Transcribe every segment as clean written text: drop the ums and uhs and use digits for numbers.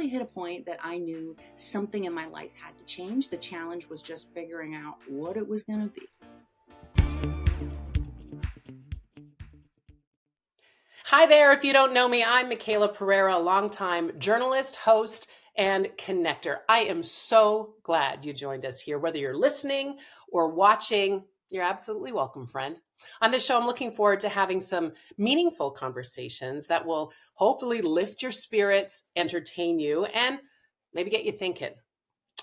really hit a point that I knew something in my life had to change. The challenge was just figuring out what it was going to be. Hi there. If you don't know me, I'm Michaela Pereira, a longtime journalist, host, and connector. I am so glad you joined us here. Whether you're listening or watching, you're absolutely welcome, friend. On this show, I'm looking forward to having some meaningful conversations that will hopefully lift your spirits, entertain you, and maybe get you thinking.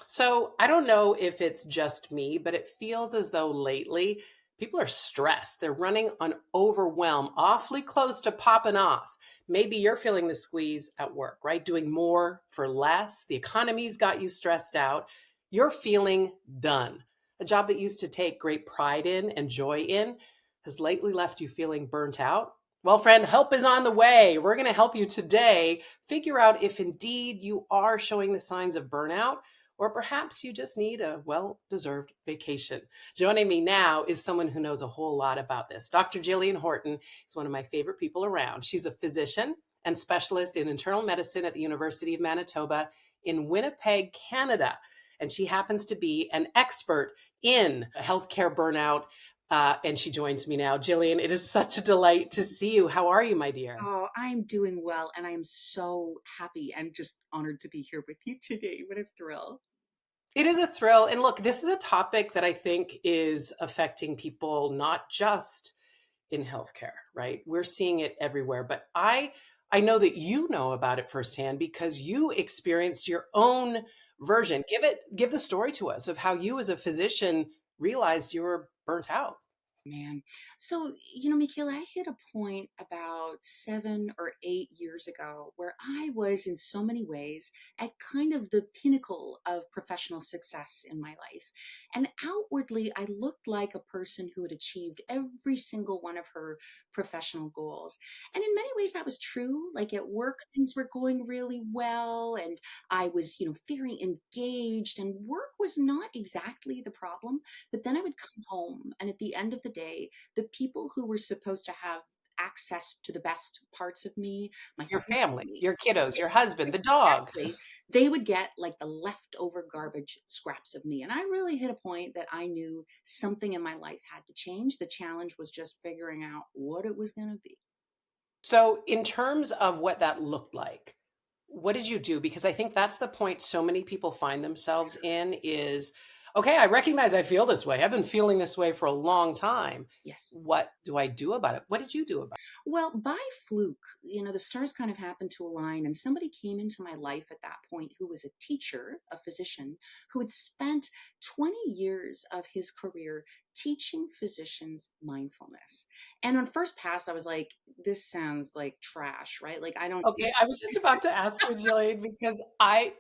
So I don't know if it's just me, but it feels as though lately people are stressed. They're running on overwhelm, awfully close to popping off. Maybe you're feeling the squeeze at work, right? Doing more for less. The economy's got you stressed out. You're feeling done. A job that used to take great pride in and joy in has lately left you feeling burnt out. Well, friend, help is on the way. We're going to help you today figure out if indeed you are showing the signs of burnout, or perhaps you just need a well-deserved vacation. Joining me now is someone who knows a whole lot about this. Dr. Jillian Horton is one of my favorite people around. She's a physician and specialist in internal medicine at the University of Manitoba in Winnipeg, Canada. And she happens to be an expert in healthcare burnout. And she joins me now. Jillian, it is such a delight to see you. How are you, my dear? Oh, I'm doing well, and I am so happy and just honored to be here with you today. What a thrill. It is a thrill. And look, this is a topic that I think is affecting people not just in healthcare, right? We're seeing it everywhere. But I know that you know about it firsthand because you experienced your own version. Give the story to us of how you as a physician realized you were burnt out. Man. So, Michaela, I hit a point about 7 or 8 years ago where I was in so many ways at kind of the pinnacle of professional success in my life. And outwardly, I looked like a person who had achieved every single one of her professional goals. And in many ways, that was true. Like at work, things were going really well, and I was, very engaged, and work was not exactly the problem. But then I would come home, and at the end of the day, the people who were supposed to have access to the best parts of me, my Your family, family, your kiddos, your husband, the dog. exactly, they would get like the leftover garbage scraps of me. And I really hit a point that I knew something in my life had to change. The challenge was just figuring out what it was going to be. So, in terms of what that looked like, what did you do? Because I think that's the point so many people find themselves in is, okay, I recognize I feel this way. I've been feeling this way for a long time. Yes. What do I do about it? What did you do about Well, by fluke, the stars kind of happened to align, and somebody came into my life at that point who was a teacher, a physician, who had spent 20 years of his career teaching physicians mindfulness. And on first pass, I was like, this sounds like trash, right? Like, I don't. it? Okay, I was just about to ask you, Jillian, because I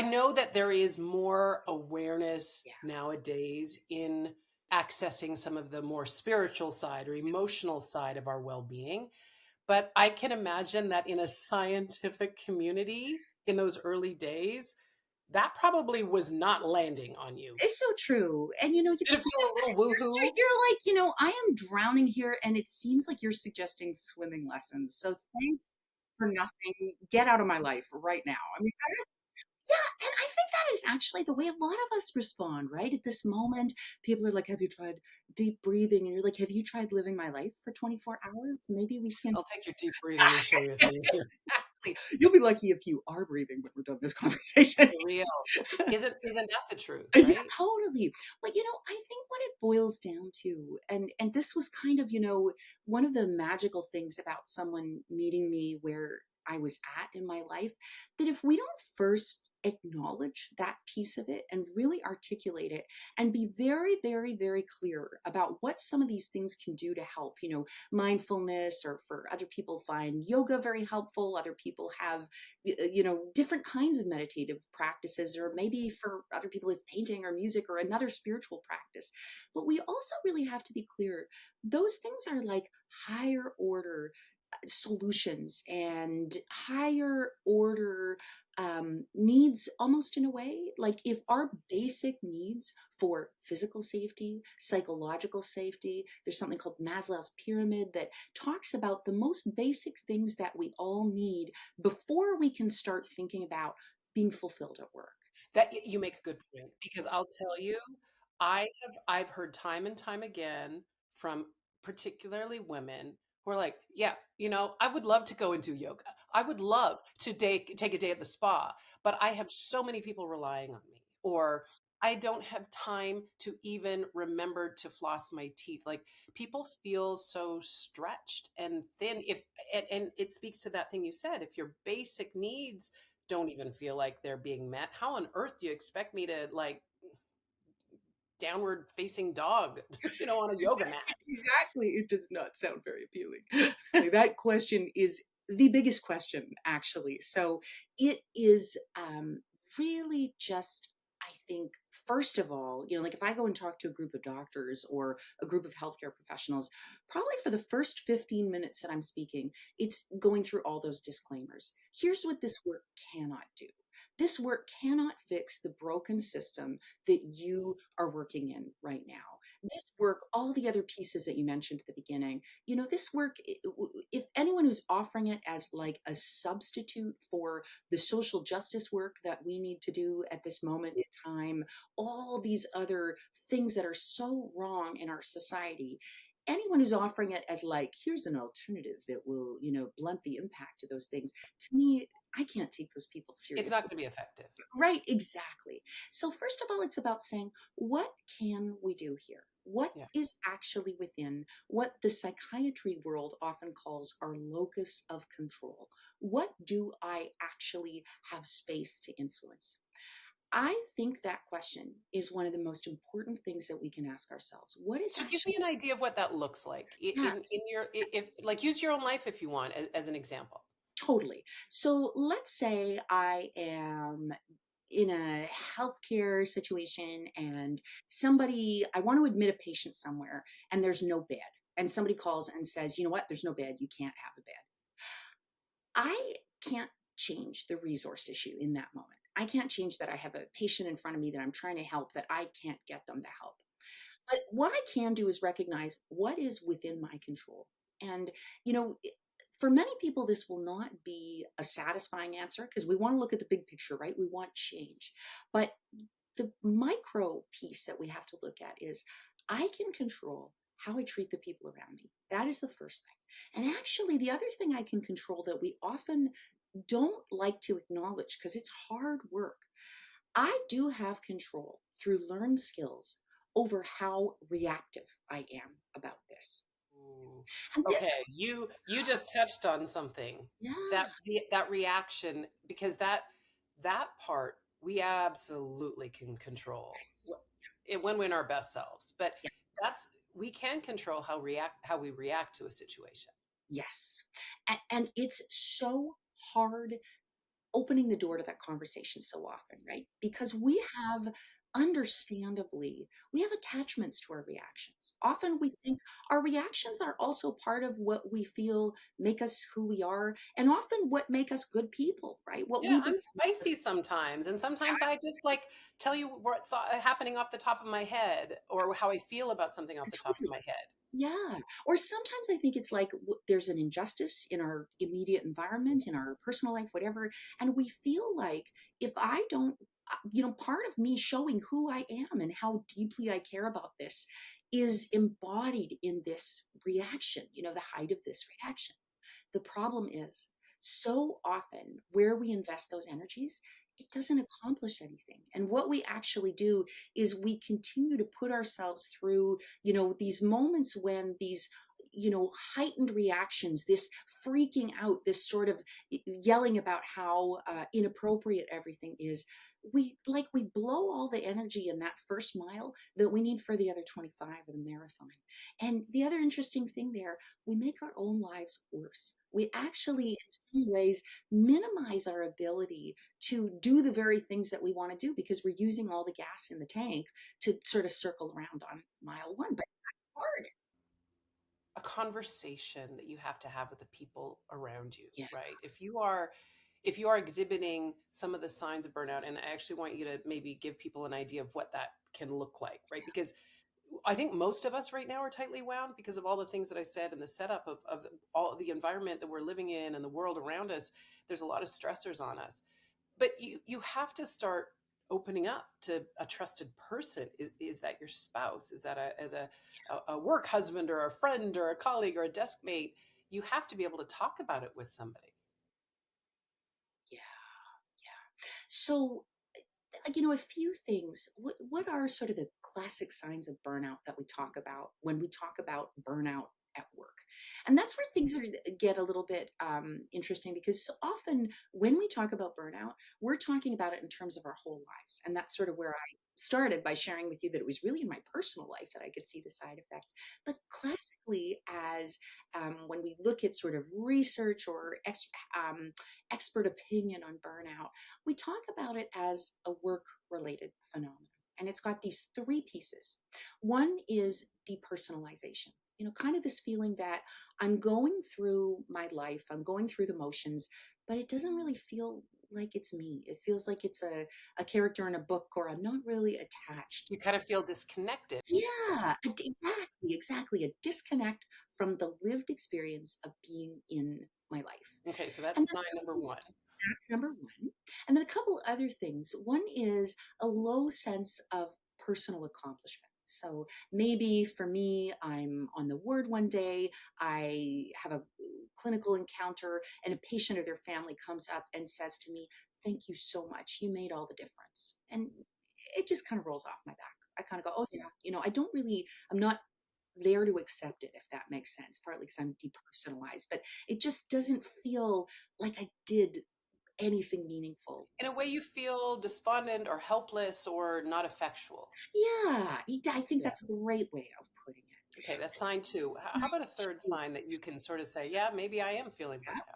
know that there is more awareness Yeah. nowadays in accessing some of the more spiritual side or emotional side of our well-being. But I can imagine that in a scientific community in those early days, that probably was not landing on you. It's so true. And Did it feel a little woohoo? you're like, I am drowning here, and it seems like you're suggesting swimming lessons. So thanks for nothing. Get out of my life right now. I mean, yeah, and I think that is actually the way a lot of us respond, right? At this moment, people are like, have you tried deep breathing? And you're like, have you tried living my life for 24 hours? Maybe we can. I'll take your deep breathing and show you if you do. Exactly. You'll be lucky if you are breathing when we're done this conversation. For real. Isn't that the truth, Yeah, right? totally. But I think what it boils down to, and this was kind of, one of the magical things about someone meeting me where I was at in my life, that if we don't first acknowledge that piece of it and really articulate it and be very, very, very clear about what some of these things can do to help, mindfulness, or for other people find yoga very helpful. Other people have different kinds of meditative practices, or maybe for other people it's painting or music or another spiritual practice. But we also really have to be clear, those things are like higher order solutions and higher order needs, almost in a way. Like if our basic needs for physical safety, psychological safety, there's something called Maslow's pyramid that talks about the most basic things that we all need before we can start thinking about being fulfilled at work. That you make a good point because I'll tell you, I've heard time and time again from particularly women who are like, yeah, I would love to go and do yoga. I would love to take a day at the spa, but I have so many people relying on me, or I don't have time to even remember to floss my teeth. Like people feel so stretched and thin and it speaks to that thing you said. If your basic needs don't even feel like they're being met, how on earth do you expect me to like downward facing dog, on a yoga mat? Exactly. It does not sound very appealing. That question is the biggest question, actually. So it is really just, I think, first of all, like if I go and talk to a group of doctors or a group of healthcare professionals, probably for the first 15 minutes that I'm speaking, it's going through all those disclaimers. Here's what this work cannot do. This work cannot fix the broken system that you are working in right now. This work, all the other pieces that you mentioned at the beginning, this work, if anyone who's offering it as like a substitute for the social justice work that we need to do at this moment in time, all these other things that are so wrong in our society, anyone who's offering it as like, here's an alternative that will, blunt the impact of those things, to me, I can't take those people It's not seriously. going to be effective. Right, exactly. So, first of all, it's about saying, what can we do here? What Yeah. is actually within what the psychiatry world often calls our locus of control? What do I actually have space to influence? I think that question is one of the most important things that we can ask ourselves. What is So give me actually, an idea of what that looks like yes, in your, if like, use your own life if you want as an example. totally. So, let's say I am in a healthcare situation and I want to admit a patient somewhere and there's no bed. And somebody calls and says, you know what, there's no bed, you can't have a bed. I can't change the resource issue in that moment. I can't change that I have a patient in front of me that I'm trying to help that I can't get them to help. But what I can do is recognize what is within my control. And, you know, for many people, this will not be a satisfying answer because we want to look at the big picture, right? We want change. But the micro piece that we have to look at is I can control how I treat the people around me. That is the first thing. And actually, the other thing I can control that we often don't like to acknowledge because it's hard work, I do have control through learned skills over how reactive I am about this. Ooh. And this Okay, is, you just touched on something, yeah, that reaction, because that part we absolutely can control yes, when we're in our best selves. But yeah, that's we can control how we react to a situation. yes. And it's so hard opening the door to that conversation so often, right? Because understandably, we have attachments to our reactions. Often we think our reactions are also part of what we feel make us who we are, and often what make us good people, right? What Yeah, we I'm believe. spicy sometimes, and sometimes I just like tell you what's happening off the top of my head, or how I feel about something off the top of Totally. my head. Yeah. Or sometimes I think it's like there's an injustice in our immediate environment, in our personal life, whatever. And we feel like if I don't, part of me showing who I am and how deeply I care about this is embodied in this reaction, the height of this reaction. The problem is so often where we invest those energies, it doesn't accomplish anything. And what we actually do is we continue to put ourselves through, these moments when these heightened reactions, this freaking out, this sort of yelling about how inappropriate everything is, we blow all the energy in that first mile that we need for the other 25 of the marathon. And the other interesting thing there, we make our own lives worse. We actually, in some ways, minimize our ability to do the very things that we want to do because we're using all the gas in the tank to sort of circle around on mile one. But it's hard. A conversation that you have to have with the people around you, Yeah. right? If you are exhibiting some of the signs of burnout, and I actually want you to maybe give people an idea of what that can look like, right? Because I think most of us right now are tightly wound because of all the things that I said and the setup of all the environment that we're living in and the world around us. There's a lot of stressors on us. But you have to start opening up to a trusted person. Is that your spouse? Is that a work husband or a friend or a colleague or a desk mate? You have to be able to talk about it with somebody. Yeah. So, a few things. What are sort of the classic signs of burnout that we talk about when we talk about burnout at work? And that's where things get a little bit interesting, because so often when we talk about burnout, we're talking about it in terms of our whole lives, and that's sort of where I started by sharing with you that it was really in my personal life that I could see the side effects. But classically, as when we look at sort of research or expert opinion on burnout, we talk about it as a work related phenomenon. And it's got these three pieces. One is depersonalization. Kind of this feeling that I'm going through my life, I'm going through the motions, but it doesn't really feel like it's me. It feels like it's a character in a book, or I'm not really attached. You kind of feel disconnected. Yeah, exactly. A disconnect from the lived experience of being in my life. Okay, so And that's sign number one. that's number one. And then a couple other things. One is a low sense of personal accomplishment. So maybe for me, I'm on the ward one day, I have a clinical encounter, and a patient or their family comes up and says to me, "Thank you so much. You made all the difference." And it just kind of rolls off my back. I kind of go, "Oh, yeah, I'm not there to accept it," if that makes sense, partly because I'm depersonalized, but it just doesn't feel like I did anything meaningful. In a way, you feel despondent or helpless or not effectual. Yeah, I think Yeah. that's a great way of putting it. Okay, that's sign two. How about a third Sign sign that you can sort of say, yeah, maybe I am feeling two. burnt out?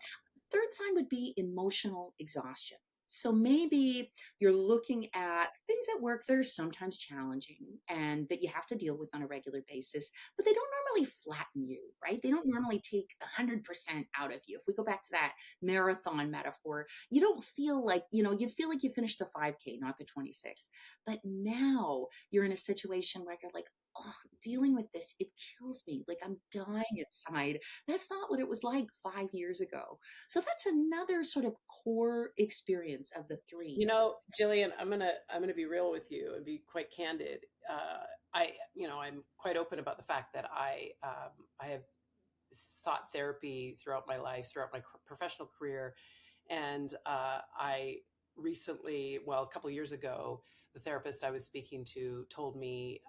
Third sign would be emotional exhaustion. So maybe you're looking at things at work that are sometimes challenging and that you have to deal with on a regular basis, but they don't normally flatten you, right? They don't normally take 100% out of you. If we go back to that marathon metaphor, you don't feel like, you feel like you finished the 5K, not the 26. But now you're in a situation where you're like, oh, dealing with this, it kills me. Like I'm dying inside. That's not what it was like 5 years ago. So that's another sort of core experience of the three. Jillian, I'm gonna be real with you and be quite candid. I'm quite open about the fact that I have sought therapy throughout my life, throughout my professional career, and I recently, well, a couple of years ago, the therapist I was speaking to told me,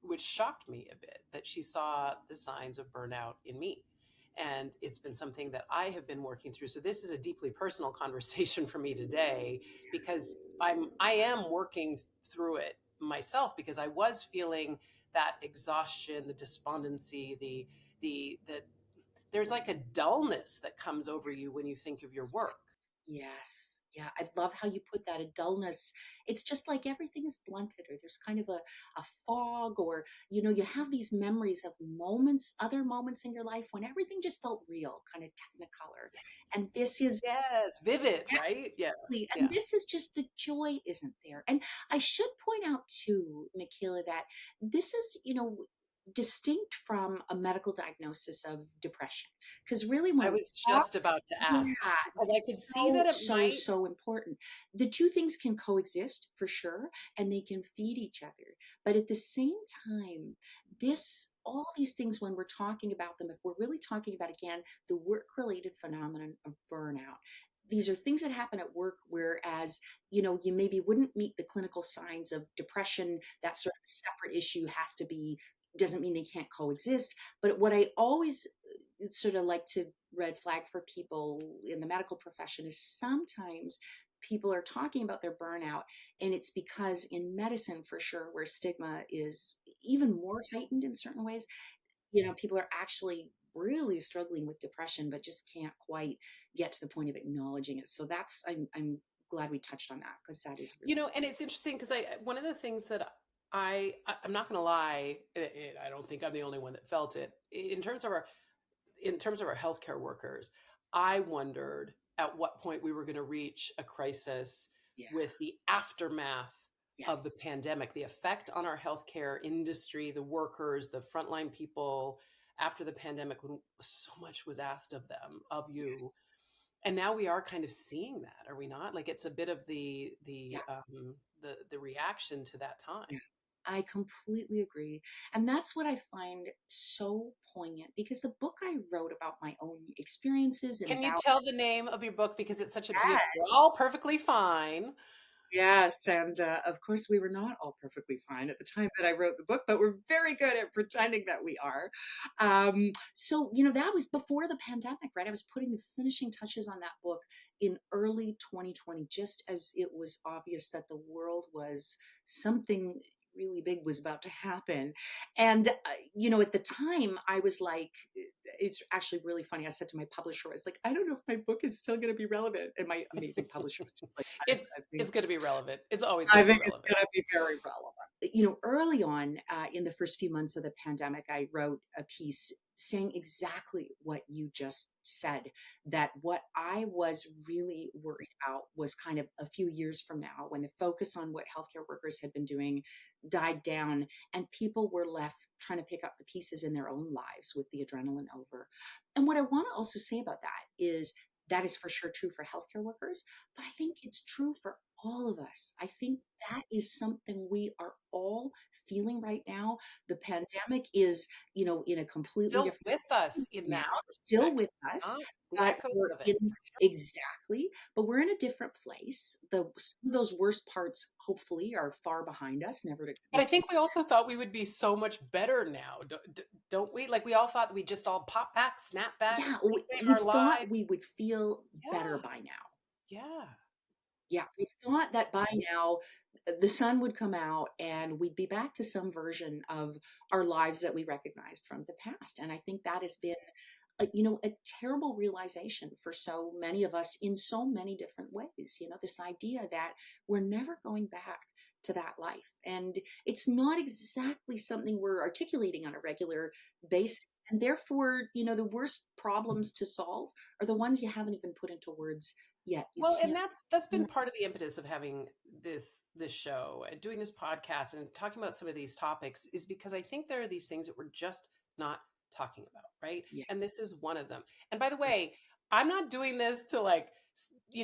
which shocked me a bit, that she saw the signs of burnout in me. And it's been something that I have been working through. So this is a deeply personal conversation for me today because I am working through it myself because I was feeling that exhaustion, the despondency, the there's like a dullness that comes over you when you think of your work. Yes. Yeah. I love how you put that, a dullness. It's just like everything is blunted, or there's kind of a fog, or, you have these memories of moments, other moments in your life when everything just felt real, kind of technicolor. Yes. And this is, Yes, vivid, yeah, right? Yeah, exactly. And yeah. this is just the joy isn't there. And I should point out too, Michaela, that this is, distinct from a medical diagnosis of depression. Because really, when I we was talk, just about to ask yeah, because I could see so, that it so, might. so important. The two things can coexist for sure, and they can feed each other. But at the same time, all these things, when we're talking about them, if we're really talking about, again, the work related phenomenon of burnout, these are things that happen at work, whereas, you maybe wouldn't meet the clinical signs of depression. That sort of separate issue has to be, doesn't mean they can't coexist. But what I always sort of like to red flag for people in the medical profession is sometimes people are talking about their burnout, and it's because in medicine, for sure, where stigma is even more heightened in certain ways, people are actually really struggling with depression but just can't quite get to the point of acknowledging it. So I'm glad we touched on that, because that is really. And it's interesting because I one of the things that I'm not going to lie, I don't think I'm the only one that felt it in terms of our healthcare workers. I wondered at what point we were going to reach a crisis Yeah. with the aftermath of the Yes. pandemic, the effect on our healthcare industry, the workers, the frontline people after the pandemic when so much was asked of them, of you. Yes. And now we are kind of seeing that, are we not? Like it's a bit of Yeah, the reaction to that time. yeah. I completely agree. And that's what I find so poignant because the book I wrote about my own experiences and Can you about tell the name of your book because it's such a beautiful, we're that. all perfectly fine. Yes, and, of course, we were not all perfectly fine at the time that I wrote the book, but we're very good at pretending that we are. So, that was before the pandemic, right? I was putting the finishing touches on that book in early 2020, just as it was obvious that the world was something really big was about to happen. And, at the time, I was like, it's actually really funny. I said to my publisher, I was like, I don't know if my book is still going to be relevant. And my amazing publisher was just like, It's I think it's going to be relevant. It's always going I to be think it's relevant. gonna be very relevant. Early on, in the first few months of the pandemic, I wrote a piece saying exactly what you just said, that what I was really worried about was kind of a few years from now when the focus on what healthcare workers had been doing died down and people were left trying to pick up the pieces in their own lives with the adrenaline over. And what I want to also say about that is that is for sure true for healthcare workers, but I think it's true for all of us. I think that is something we are all feeling right now. The pandemic is, in a completely Still different with us stage in now, that still respect. with us, The but echoes we're of it, in for sure. exactly, but we're in a different place. Some of those worst parts hopefully are far behind us, never to But be I think we also thought we would be so much better now, don't we? Like we all thought that we'd just all pop back, snap back, yeah, reclaim we our thought we lives. would feel better Yeah, by now. yeah. Yeah, we thought that by now the sun would come out and we'd be back to some version of our lives that we recognized from the past. And I think that has been, a terrible realization for so many of us in so many different ways. This idea that we're never going back to that life. And it's not exactly something we're articulating on a regular basis. And therefore, the worst problems to solve are the ones you haven't even put into words yet. You Well, and can't. that's been part of the impetus of having this show and doing this podcast and talking about some of these topics is because I think there are these things that we're just not talking about, right? And Yes. this is one of them. And by the Right. way, I'm not doing this to like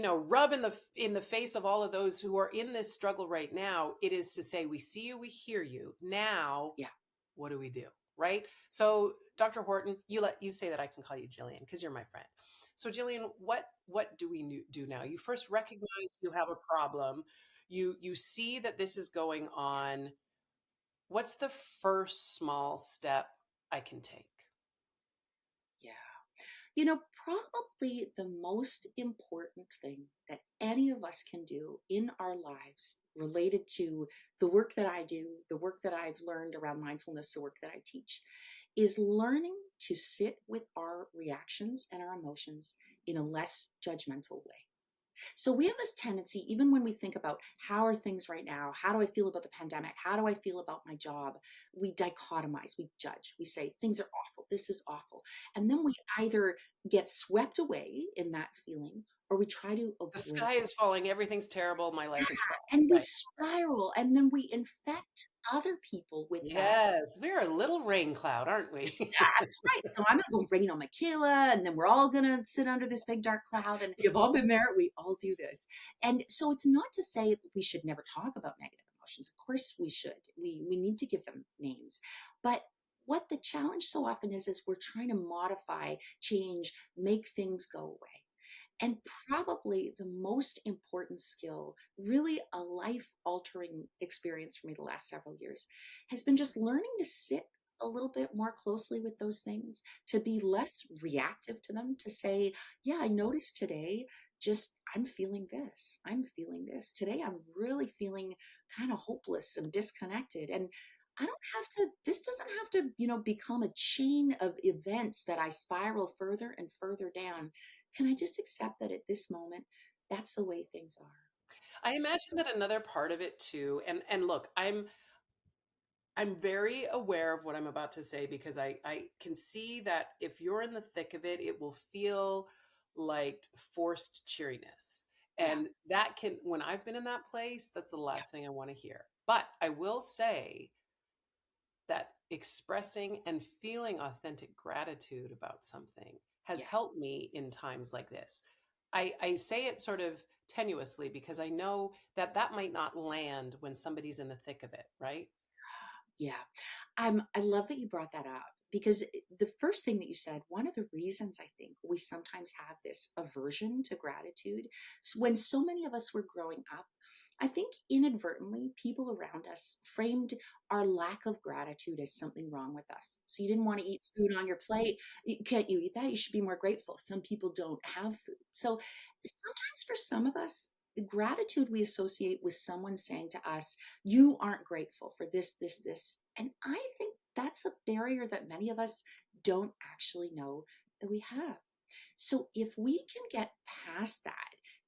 rub in the face of all of those who are in this struggle right now. It is to say we see you, we hear you. Now, Yeah. what do we do? Right? So, Dr. Horton, you say that I can call you Jillian because you're my friend. So, Jillian, what do we do now? You first recognize you have a problem. You see that this is going on. What's the first small step I can take? Yeah. Probably the most important thing that any of us can do in our lives related to the work that I do, the work that I've learned around mindfulness, the work that I teach, is learning to sit with our reactions and our emotions in a less judgmental way. So we have this tendency, even when we think about how are things right now? How do I feel about the pandemic? How do I feel about my job? We dichotomize, we judge, we say things are awful. This is awful. And then we either get swept away in that feeling or we try to The avoid sky is falling. Everything's terrible. My life is crap. and we Right. spiral and then we infect other people with that. Yes, we're a little rain cloud, aren't we? That's right. So I'm gonna go rain on Michaela, and then we're all gonna sit under this big dark cloud. And we've all been there. We all do this. And so it's not to say that we should never talk about negative emotions. Of course we should. We need to give them names. But what the challenge so often is we're trying to modify, change, make things go away. And probably the most important skill, really a life altering experience for me the last several years, has been just learning to sit a little bit more closely with those things, to be less reactive to them, to say, yeah, I noticed today, just I'm feeling this. I'm feeling this. Today I'm really feeling kind of hopeless and disconnected. And I don't have to, this doesn't have to, become a chain of events that I spiral further and further down. Can I just accept that at this moment, that's the way things are? I imagine that another part of it too, and look, I'm very aware of what I'm about to say because I can see that if you're in the thick of it, it will feel like forced cheeriness. Yeah, And that can, when I've been in that place, that's the yeah, last thing I want to hear. But I will say that expressing and feeling authentic gratitude about something has yes, helped me in times like this. I say it sort of tenuously because I know that that might not land when somebody's in the thick of it, right? Yeah. I love that you brought that up because the first thing that you said, one of the reasons I think we sometimes have this aversion to gratitude, when so many of us were growing up, I think inadvertently people around us framed our lack of gratitude as something wrong with us. So you didn't want to eat food on your plate. Can't you eat that? You should be more grateful. Some people don't have food. So sometimes for some of us, the gratitude we associate with someone saying to us, you aren't grateful for this, this, this. And I think that's a barrier that many of us don't actually know that we have. So if we can get past that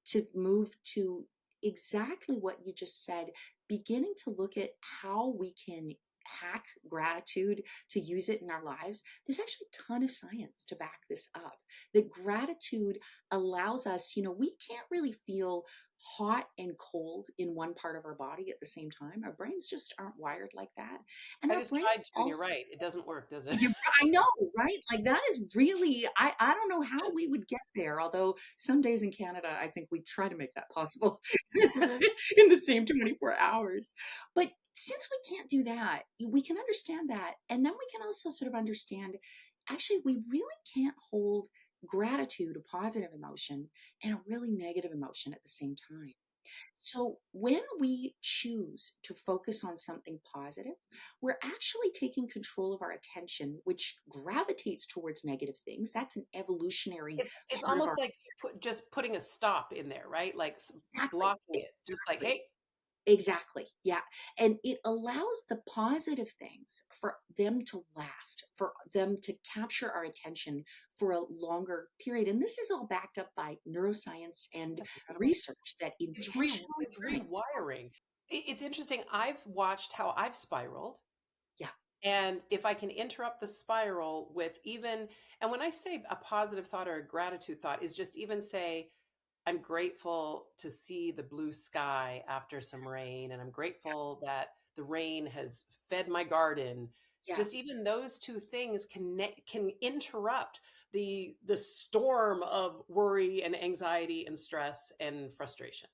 to move to exactly what you just said, beginning to look at how we can hack gratitude to use it in our lives, there's actually a ton of science to back this up. That gratitude allows us, we can't really feel hot and cold in one part of our body at the same time. Our brains just aren't wired like that. And I our just tried brains to, and you're also, right. It doesn't work, does it? you I know, right? Like that is really, I don't know how we would get there. Although some days in Canada, I think we try to make that possible in the same 24 hours. But since we can't do that, we can understand that. And then we can also sort of understand, actually, we really can't hold gratitude, a positive emotion, and a really negative emotion at the same time. So when we choose to focus on something positive, we're actually taking control of our attention, which gravitates towards negative things. That's an evolutionary It's part of almost our like just putting a stop in there, right? Like exactly, blocking it. Just like, exactly. hey, Exactly. Yeah. And it allows the positive things for them to last, for them to capture our attention for a longer period. And this is all backed up by neuroscience and that's incredible. research that It's re intentional it's time helps. rewiring. It's interesting. I've watched how I've spiraled. Yeah. And if I can interrupt the spiral with even, and when I say a positive thought or a gratitude thought, is just even say, I'm grateful to see the blue sky after some rain, and I'm grateful that the rain has fed my garden. Yeah. Just even those two things can interrupt the storm of worry and anxiety and stress and frustration.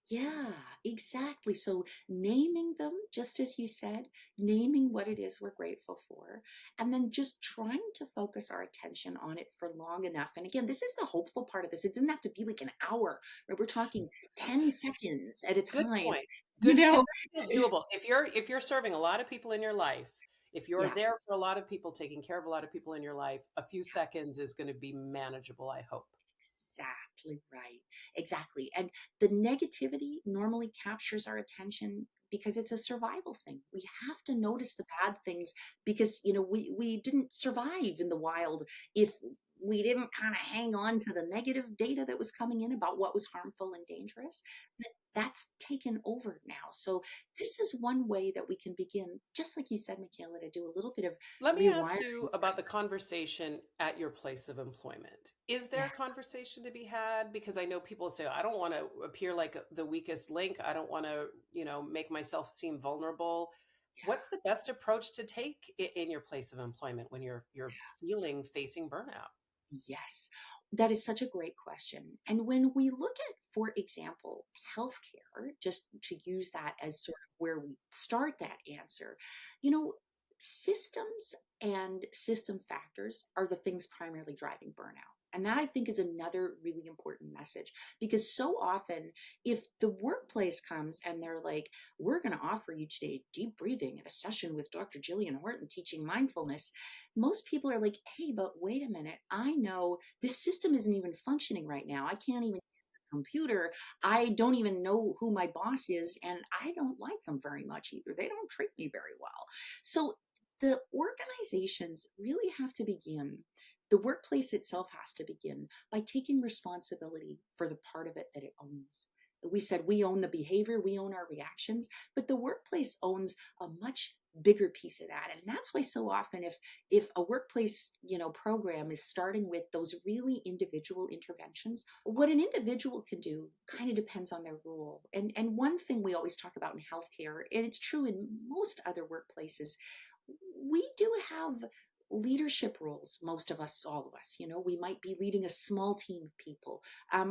Yeah, exactly. So naming them, just as you said, naming what it is we're grateful for, and then just trying to focus our attention on it for long enough. And again, this is the hopeful part of this. It doesn't have to be like an hour, right? We're talking 10 seconds at a Good time, point. you Good, because know? that feels doable. If you're serving a lot of people in your life, if you're Yeah. there for a lot of people, taking care of a lot of people in your life, a few seconds is going to be manageable, I hope. Exactly right. Exactly. And the negativity normally captures our attention because it's a survival thing. We have to notice the bad things because, we didn't survive in the wild if we didn't kind of hang on to the negative data that was coming in about what was harmful and dangerous. That's taken over now. So this is one way that we can begin, just like you said, Michaela, to do a little bit of Let me ask rewiring. you about the conversation at your place of employment. Is there Yeah. a conversation to be had? Because I know people say, I don't want to appear like the weakest link. I don't want to, make myself seem vulnerable. What's the best approach to take in your place of employment when you're feeling facing burnout? Yes, that is such a great question. And when we look at, for example, healthcare, just to use that as sort of where we start that answer, you know, systems and system factors are the things primarily driving burnout. And that I think is another really important message because so often, if the workplace comes and they're like, we're going to offer you today deep breathing and a session with Dr. Jillian Horton teaching mindfulness, most people are like, hey, but wait a minute. I know this system isn't even functioning right now. I can't even use the computer. I don't even know who my boss is, and I don't like them very much either. They don't treat me very well. So the organizations really have to begin. The workplace itself has to begin by taking responsibility for the part of it that it owns. We said we own the behavior, we own our reactions, but the workplace owns a much bigger piece of that. And that's why so often if a workplace, program is starting with those really individual interventions, what an individual can do kind of depends on their role. And one thing we always talk about in healthcare, and it's true in most other workplaces, we do have leadership roles, most of us, all of us, we might be leading a small team of people,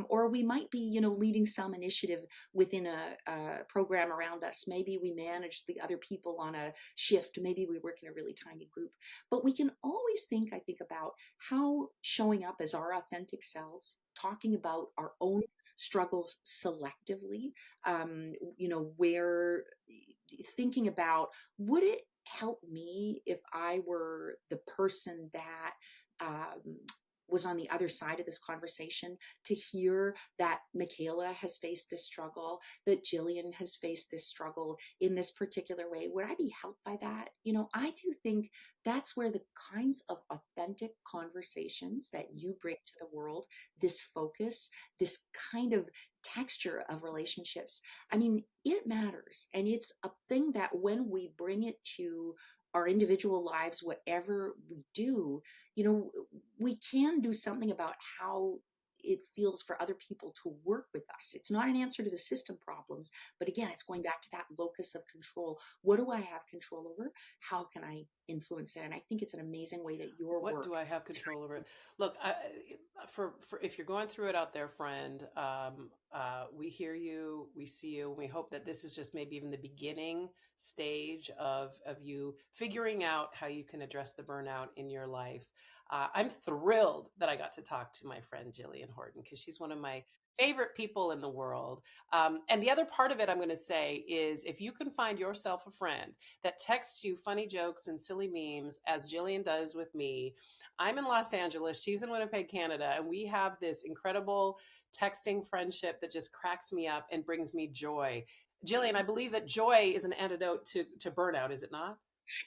or we might be, leading some initiative within a program around us. Maybe we manage the other people on a shift. Maybe we work in a really tiny group. But we can always I think about how showing up as our authentic selves, talking about our own struggles selectively, where thinking about, would it help me if I were the person that um, was on the other side of this conversation, to hear that Michaela has faced this struggle, that Jillian has faced this struggle in this particular way? Would I be helped by that? I do think that's where the kinds of authentic conversations that you bring to the world, this focus, this kind of texture of relationships, I mean, it matters. And it's a thing that when we bring it to our individual lives, whatever we do, you know, we can do something about how it feels for other people to work with us. It's not an answer to the system problems, but again, it's going back to that locus of control. What do I have control over? How can I influence it? And I think it's an amazing way that your What work do I have control over it? Look, for if you're going through it out there, friend, we hear you, we see you, and we hope that this is just maybe even the beginning stage of you figuring out how you can address the burnout in your life. I'm thrilled that I got to talk to my friend Jillian Horton because she's one of my favorite people in the world. And the other part of it I'm going to say is if you can find yourself a friend that texts you funny jokes and silly memes, as Jillian does with me. I'm in Los Angeles, she's in Winnipeg, Canada, and we have this incredible texting friendship that just cracks me up and brings me joy. Jillian, I believe that joy is an antidote to burnout, is it not?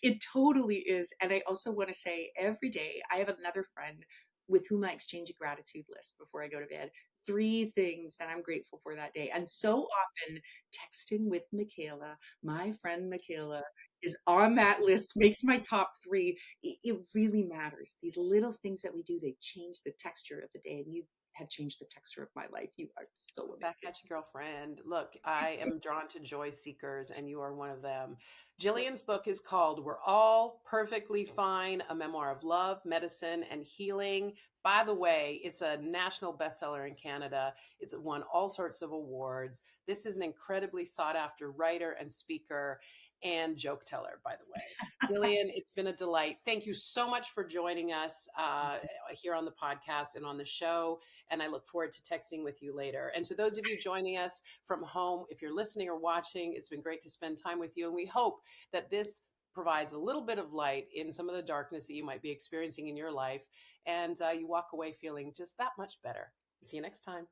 It totally is. And I also want to say, every day I have another friend with whom I exchange a gratitude list before I go to bed. Three things that I'm grateful for that day. And so often, texting with Michaela, my friend Michaela, is on that list, makes my top three. It really matters. These little things that we do, they change the texture of the day. And you have changed the texture of my life. You are so Back amazing. at you, girlfriend. Look, I am drawn to joy seekers, and you are one of them. Jillian's book is called We're All Perfectly Fine, a memoir of love, medicine, and healing. By the way, it's a national bestseller in Canada. It's won all sorts of awards. This is an incredibly sought after writer and speaker and joke teller, by the way. Jillian, it's been a delight. Thank you so much for joining us here on the podcast and on the show. And I look forward to texting with you later. And to those of you joining us from home, if you're listening or watching, it's been great to spend time with you. And we hope that this provides a little bit of light in some of the darkness that you might be experiencing in your life. And you walk away feeling just that much better. See you next time.